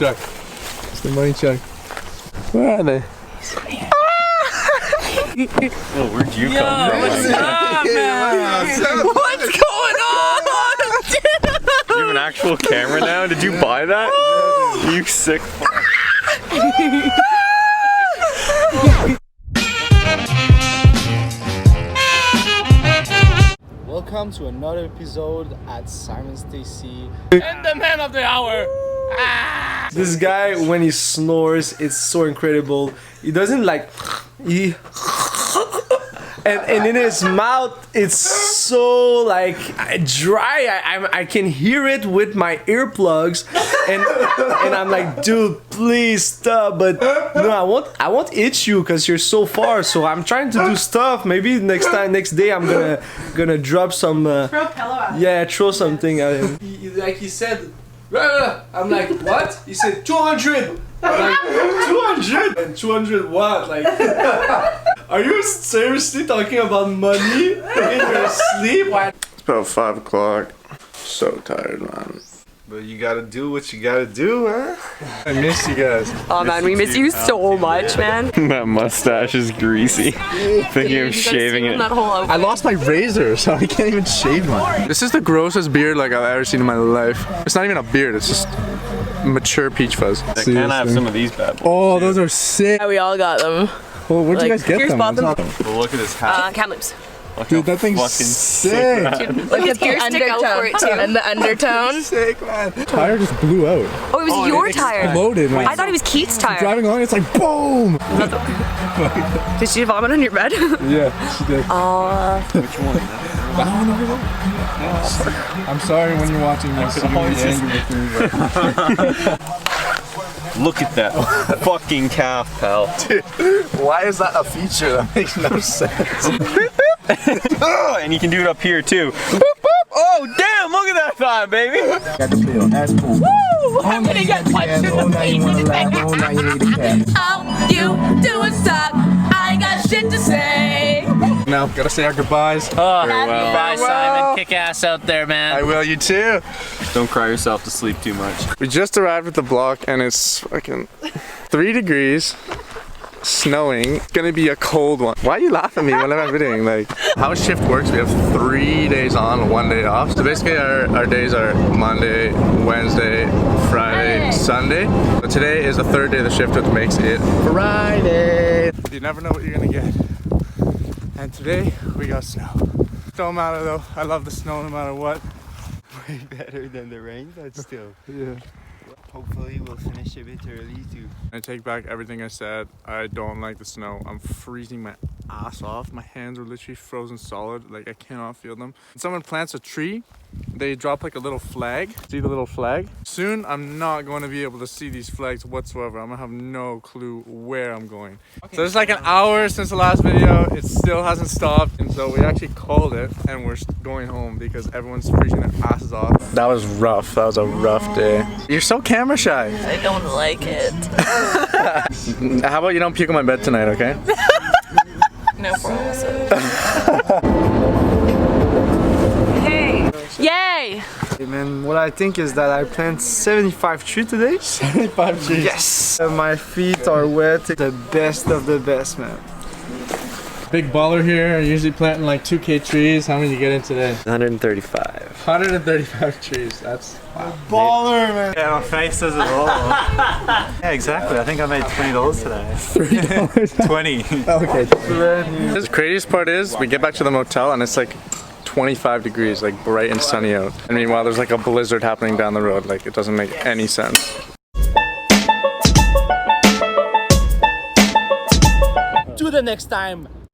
Check. It's the money check. Where are they? Oh, where'd you come from? What's up, man? What's going on? You have an actual camera now? Did you buy that? You sick fuck. Welcome to another episode at Simon Stacy. And the man of the hour. This guy, when he snores, it's so incredible. He doesn't like and in his mouth it's so like dry. I can hear it with my earplugs, and I'm like, dude, please stop. But no, I won't itch you because you're so far. So I'm trying to do stuff. Maybe next day I'm gonna drop some. Throw a pillow at him. Yeah, throw something at him. Like he said. I'm like, what? He said 200. I'm like, 200? And 200 what? Like, are you seriously talking about money in your sleep? It's about 5 o'clock. So tired, man. But you gotta do what you gotta do, huh? I miss you guys. Oh man, we miss you so much, man. That mustache is greasy. Thinking of shaving it. That whole I lost my razor, so I can't even shave mine. This is the grossest beard like I've ever seen in my life. It's not even a beard, it's just mature peach fuzz. Can I have some of these bad boys? Oh, those are sick. Yeah, we all got them. Well, where'd you guys get Pierce them? bought them. Well, look at this hat. Kamloops. Look Dude, how that thing's fucking sick. Look at the undertone. And the undertone. Sick, man. The tire just blew out. Oh, it was your tire. Exploded, man. I thought it was Keith's tire. Driving along, it's like boom. Did she vomit on your bed? Yeah, she did. Which one? That one over there? I'm sorry when you're watching this. You're gonna be angry with me, Look at that fucking calf, pal. Dude, why is that a feature? That makes no sense. Oh, and you can do it up here too. Boop, boop. Oh damn, look at that thigh, baby. Got the bill, that's cool. Woo! I'm gonna get punched in the face with the all you do is talk. I ain't got shit to say. Now, gotta say our goodbyes. Oh, Farewell. bye, Simon. Kick ass out there, man. I will, you too. Don't cry yourself to sleep too much. We just arrived at the block and it's fucking 3 degrees, snowing. It's gonna be a cold one. Why are you laughing at me when I'm videoing? Like, how shift works, we have 3 days on, 1 day off. So basically our days are Monday, Wednesday, Friday, Sunday. But today is the 3rd day of the shift, which makes it Friday. You never know what you're gonna get. And today we got snow. Don't matter though, I love the snow no matter what. Way better than the rain, but still. Yeah. Hopefully we'll finish a bit early too. I take back everything I said. I don't like the snow. I'm freezing my ass off. My hands are literally frozen solid. Like, I cannot feel them. When someone plants a tree, they drop like a little flag. See the little flag? Soon, I'm not going to be able to see these flags whatsoever. I'm gonna have no clue where I'm going. Okay, so it's like an hour since the last video. It still hasn't stopped. And so we actually called it and we're going home because everyone's freezing their asses off. That was rough. That was a rough day. You're so camera shy. I don't like it. How about you don't puke on my bed tonight, okay? No problem. Hey! Yay! Hey man, what I think is that I planted 75 trees today. 75 trees. Yes! My feet are wet. The best of the best, man. Big baller here, usually planting like 2K trees. How many did you get in today? 135. 135 trees, that's wow. Baller, man. Yeah, my face says it all. Yeah, exactly. I think I made $20 today. $3? 20. Okay. The craziest part is, we get back to the motel and it's like 25 degrees, like bright and sunny out. And meanwhile, there's like a blizzard happening down the road. Like, it doesn't make any sense. To the next time.